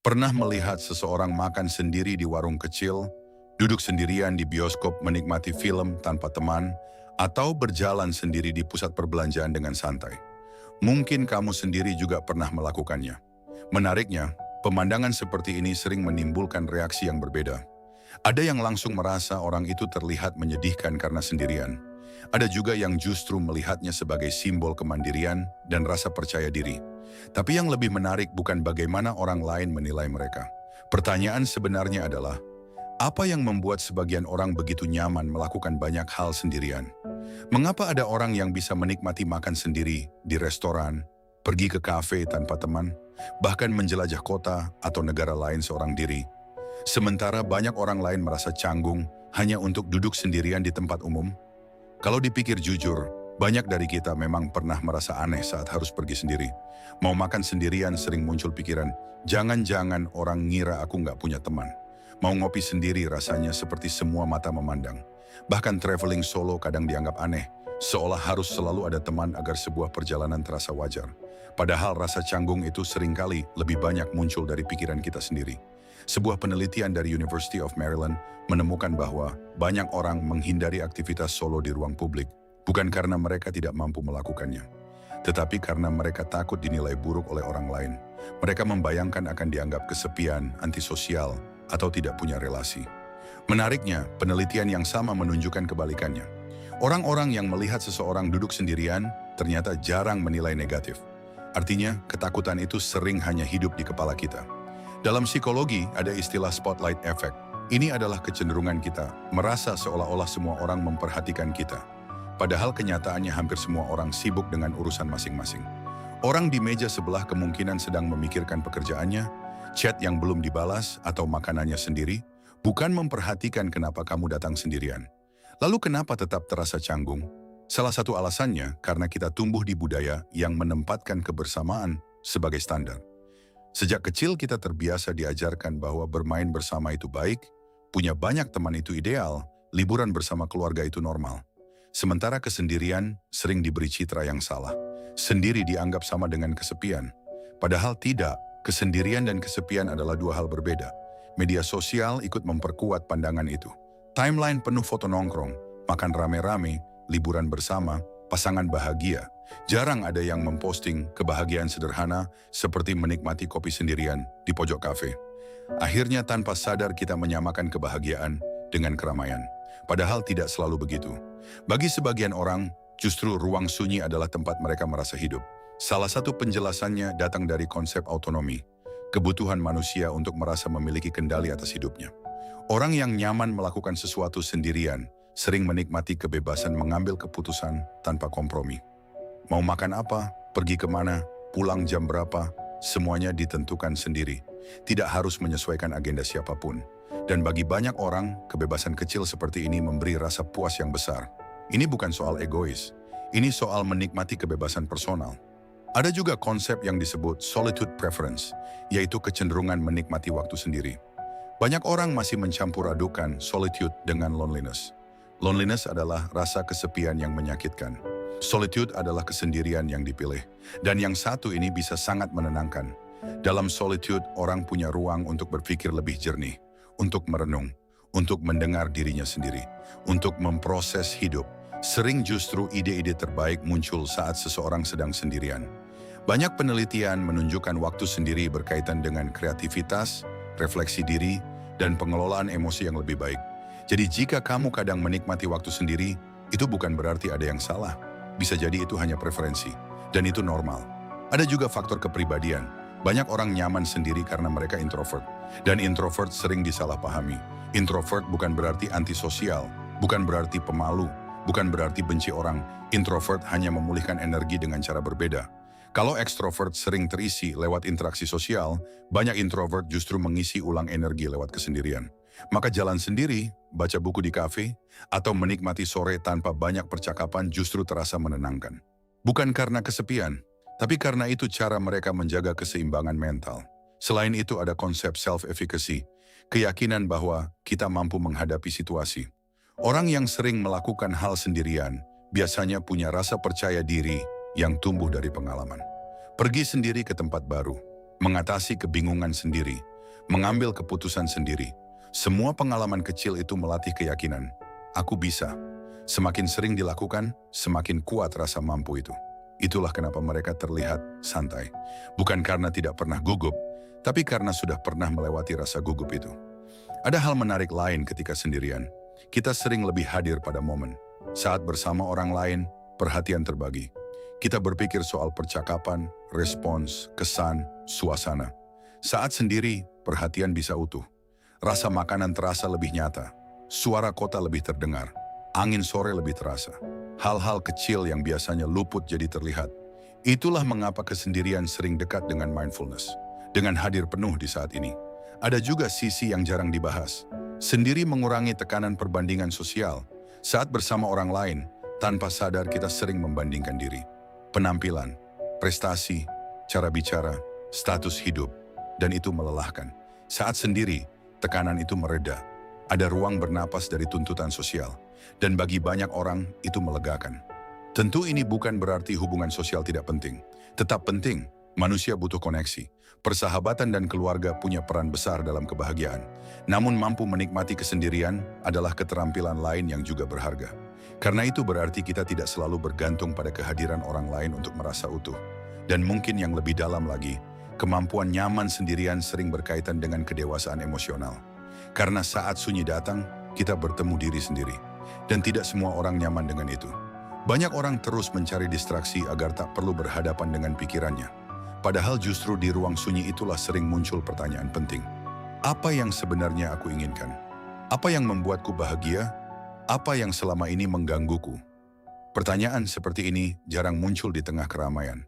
Pernah melihat seseorang makan sendiri di warung kecil, duduk sendirian di bioskop menikmati film tanpa teman, atau berjalan sendiri di pusat perbelanjaan dengan santai? Mungkin kamu sendiri juga pernah melakukannya. Menariknya, pemandangan seperti ini sering menimbulkan reaksi yang berbeda. Ada yang langsung merasa orang itu terlihat menyedihkan karena sendirian. Ada juga yang justru melihatnya sebagai simbol kemandirian dan rasa percaya diri. Tapi yang lebih menarik bukan bagaimana orang lain menilai mereka. Pertanyaan sebenarnya adalah, apa yang membuat sebagian orang begitu nyaman melakukan banyak hal sendirian? Mengapa ada orang yang bisa menikmati makan sendiri di restoran, pergi ke kafe tanpa teman, bahkan menjelajah kota atau negara lain seorang diri? Sementara banyak orang lain merasa canggung hanya untuk duduk sendirian di tempat umum. Kalau dipikir jujur, banyak dari kita memang pernah merasa aneh saat harus pergi sendiri. Mau makan sendirian sering muncul pikiran, jangan-jangan orang ngira aku nggak punya teman. Mau ngopi sendiri rasanya seperti semua mata memandang. Bahkan traveling solo kadang dianggap aneh, seolah harus selalu ada teman agar sebuah perjalanan terasa wajar. Padahal rasa canggung itu seringkali lebih banyak muncul dari pikiran kita sendiri. Sebuah penelitian dari University of Maryland menemukan bahwa banyak orang menghindari aktivitas solo di ruang publik, bukan karena mereka tidak mampu melakukannya, tetapi karena mereka takut dinilai buruk oleh orang lain. Mereka membayangkan akan dianggap kesepian, antisosial, atau tidak punya relasi. Menariknya, penelitian yang sama menunjukkan kebalikannya. Orang-orang yang melihat seseorang duduk sendirian ternyata jarang menilai negatif. Artinya, ketakutan itu sering hanya hidup di kepala kita. Dalam psikologi, ada istilah spotlight effect. Ini adalah kecenderungan kita merasa seolah-olah semua orang memperhatikan kita. Padahal kenyataannya hampir semua orang sibuk dengan urusan masing-masing. Orang di meja sebelah kemungkinan sedang memikirkan pekerjaannya, chat yang belum dibalas, atau makanannya sendiri, bukan memperhatikan kenapa kamu datang sendirian. Lalu kenapa tetap terasa canggung? Salah satu alasannya karena kita tumbuh di budaya yang menempatkan kebersamaan sebagai standar. Sejak kecil kita terbiasa diajarkan bahwa bermain bersama itu baik, punya banyak teman itu ideal, liburan bersama keluarga itu normal. Sementara kesendirian sering diberi citra yang salah. Sendiri dianggap sama dengan kesepian. Padahal tidak, kesendirian dan kesepian adalah dua hal berbeda. Media sosial ikut memperkuat pandangan itu. Timeline penuh foto nongkrong, makan rame-rame, liburan bersama, pasangan bahagia. Jarang ada yang memposting kebahagiaan sederhana seperti menikmati kopi sendirian di pojok kafe. Akhirnya tanpa sadar kita menyamakan kebahagiaan dengan keramaian. Padahal tidak selalu begitu. Bagi sebagian orang, justru ruang sunyi adalah tempat mereka merasa hidup. Salah satu penjelasannya datang dari konsep autonomi, kebutuhan manusia untuk merasa memiliki kendali atas hidupnya. Orang yang nyaman melakukan sesuatu sendirian sering menikmati kebebasan mengambil keputusan tanpa kompromi. Mau makan apa, pergi kemana, pulang jam berapa, semuanya ditentukan sendiri. Tidak harus menyesuaikan agenda siapapun. Dan bagi banyak orang, kebebasan kecil seperti ini memberi rasa puas yang besar. Ini bukan soal egois, ini soal menikmati kebebasan personal. Ada juga konsep yang disebut solitude preference, yaitu kecenderungan menikmati waktu sendiri. Banyak orang masih mencampur adukan solitude dengan loneliness. Loneliness adalah rasa kesepian yang menyakitkan. Solitude adalah kesendirian yang dipilih. Dan yang satu ini bisa sangat menenangkan. Dalam solitude, orang punya ruang untuk berpikir lebih jernih, untuk merenung, untuk mendengar dirinya sendiri, untuk memproses hidup. Sering justru ide-ide terbaik muncul saat seseorang sedang sendirian. Banyak penelitian menunjukkan waktu sendiri berkaitan dengan kreativitas, refleksi diri, dan pengelolaan emosi yang lebih baik. Jadi jika kamu kadang menikmati waktu sendiri, itu bukan berarti ada yang salah. Bisa jadi itu hanya preferensi, dan itu normal. Ada juga faktor kepribadian. Banyak orang nyaman sendiri karena mereka introvert, dan introvert sering disalahpahami. Introvert bukan berarti antisosial, bukan berarti pemalu, bukan berarti benci orang. Introvert hanya memulihkan energi dengan cara berbeda. Kalau ekstrovert sering terisi lewat interaksi sosial, banyak introvert justru mengisi ulang energi lewat kesendirian. Maka jalan sendiri, baca buku di kafe, atau menikmati sore tanpa banyak percakapan justru terasa menenangkan. Bukan karena kesepian, tapi karena itu cara mereka menjaga keseimbangan mental. Selain itu ada konsep self-efficacy, keyakinan bahwa kita mampu menghadapi situasi. Orang yang sering melakukan hal sendirian biasanya punya rasa percaya diri yang tumbuh dari pengalaman. Pergi sendiri ke tempat baru, mengatasi kebingungan sendiri, mengambil keputusan sendiri. Semua pengalaman kecil itu melatih keyakinan. Aku bisa. Semakin sering dilakukan, semakin kuat rasa mampu itu. Itulah kenapa mereka terlihat santai. Bukan karena tidak pernah gugup, tapi karena sudah pernah melewati rasa gugup itu. Ada hal menarik lain ketika sendirian. Kita sering lebih hadir pada momen. Saat bersama orang lain, perhatian terbagi. Kita berpikir soal percakapan, respons, kesan, suasana. Saat sendiri, perhatian bisa utuh. Rasa makanan terasa lebih nyata. Suara kota lebih terdengar. Angin sore lebih terasa. Hal-hal kecil yang biasanya luput jadi terlihat. Itulah mengapa kesendirian sering dekat dengan mindfulness. Dengan hadir penuh di saat ini. Ada juga sisi yang jarang dibahas. Sendiri mengurangi tekanan perbandingan sosial. Saat bersama orang lain, tanpa sadar kita sering membandingkan diri. Penampilan, prestasi, cara bicara, status hidup, dan itu melelahkan. Saat sendiri, tekanan itu mereda. Ada ruang bernapas dari tuntutan sosial. Dan bagi banyak orang, itu melegakan. Tentu ini bukan berarti hubungan sosial tidak penting. Tetap penting, manusia butuh koneksi. Persahabatan dan keluarga punya peran besar dalam kebahagiaan. Namun mampu menikmati kesendirian adalah keterampilan lain yang juga berharga. Karena itu berarti kita tidak selalu bergantung pada kehadiran orang lain untuk merasa utuh. Dan mungkin yang lebih dalam lagi, kemampuan nyaman sendirian sering berkaitan dengan kedewasaan emosional. Karena saat sunyi datang, kita bertemu diri sendiri. Dan tidak semua orang nyaman dengan itu. Banyak orang terus mencari distraksi agar tak perlu berhadapan dengan pikirannya. Padahal justru di ruang sunyi itulah sering muncul pertanyaan penting. Apa yang sebenarnya aku inginkan? Apa yang membuatku bahagia? Apa yang selama ini menggangguku? Pertanyaan seperti ini jarang muncul di tengah keramaian.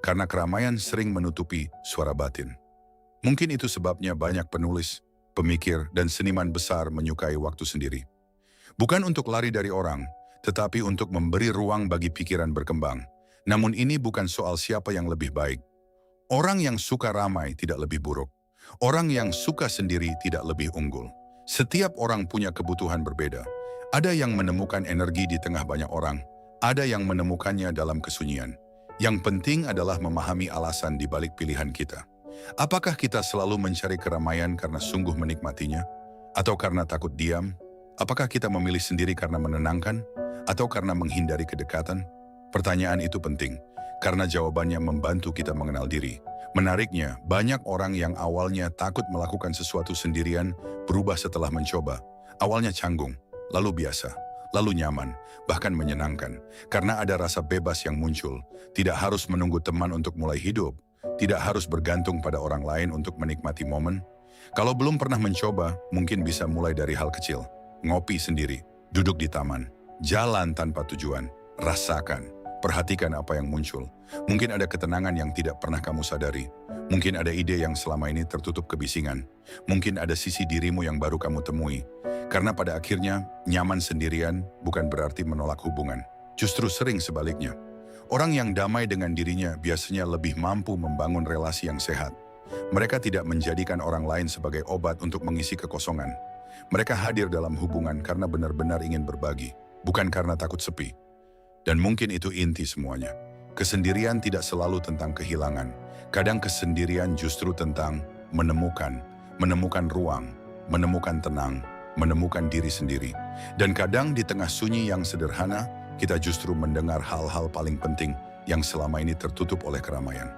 Karena keramaian sering menutupi suara batin. Mungkin itu sebabnya banyak penulis, pemikir, dan seniman besar menyukai waktu sendiri. Bukan untuk lari dari orang, tetapi untuk memberi ruang bagi pikiran berkembang. Namun ini bukan soal siapa yang lebih baik. Orang yang suka ramai tidak lebih buruk. Orang yang suka sendiri tidak lebih unggul. Setiap orang punya kebutuhan berbeda. Ada yang menemukan energi di tengah banyak orang. Ada yang menemukannya dalam kesunyian. Yang penting adalah memahami alasan di balik pilihan kita. Apakah kita selalu mencari keramaian karena sungguh menikmatinya? Atau karena takut diam? Apakah kita memilih sendiri karena menenangkan? Atau karena menghindari kedekatan? Pertanyaan itu penting. Karena jawabannya membantu kita mengenal diri. Menariknya, banyak orang yang awalnya takut melakukan sesuatu sendirian berubah setelah mencoba. Awalnya canggung, lalu biasa, lalu nyaman, bahkan menyenangkan. Karena ada rasa bebas yang muncul. Tidak harus menunggu teman untuk mulai hidup. Tidak harus bergantung pada orang lain untuk menikmati momen. Kalau belum pernah mencoba, mungkin bisa mulai dari hal kecil. Ngopi sendiri, duduk di taman, jalan tanpa tujuan, rasakan. Perhatikan apa yang muncul. Mungkin ada ketenangan yang tidak pernah kamu sadari. Mungkin ada ide yang selama ini tertutup kebisingan. Mungkin ada sisi dirimu yang baru kamu temui. Karena pada akhirnya, nyaman sendirian bukan berarti menolak hubungan. Justru sering sebaliknya. Orang yang damai dengan dirinya biasanya lebih mampu membangun relasi yang sehat. Mereka tidak menjadikan orang lain sebagai obat untuk mengisi kekosongan. Mereka hadir dalam hubungan karena benar-benar ingin berbagi, bukan karena takut sepi. Dan mungkin itu inti semuanya. Kesendirian tidak selalu tentang kehilangan. Kadang kesendirian justru tentang menemukan ruang, menemukan tenang, menemukan diri sendiri. Dan kadang di tengah sunyi yang sederhana, kita justru mendengar hal-hal paling penting yang selama ini tertutup oleh keramaian.